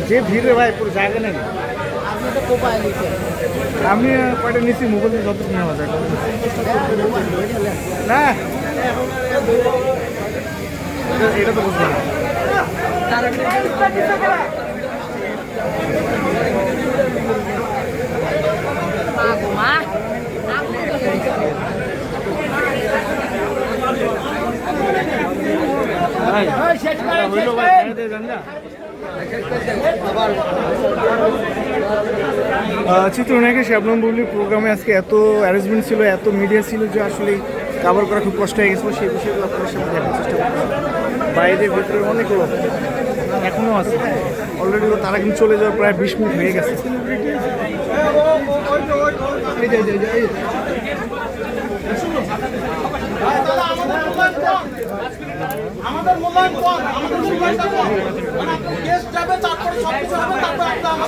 যে ভিড়ে ভাই পুরো জায়গা নেই। আমি কয়টা নিচ্ছি মোবাইল যত নেওয়া যায় না, এটা তো বুঝলাম না। চিত্রনায়কের শ্যাবলম বুবলির প্রোগ্রামে আজকে এত অ্যারেঞ্জমেন্ট ছিল, এত মিডিয়া ছিল যে আসলে কাভার করা খুব কষ্ট হয়ে গেছিলো। সেই বিষয়গুলো আপনাদের সামনে দেখার চেষ্টা করছি। বাইরের ভিতরে অনেক লোক এখনও আছে, অলরেডি তারা কিন্তু চলে যাওয়ার প্রায় 20 মিনিট হয়ে গেছে। আমাদের মূল্যায়ন কম, আমাদের মূল্যায়নটা কম। গেস্ট যাবে, তারপরে সবকিছু হবে, তারপরে আমরা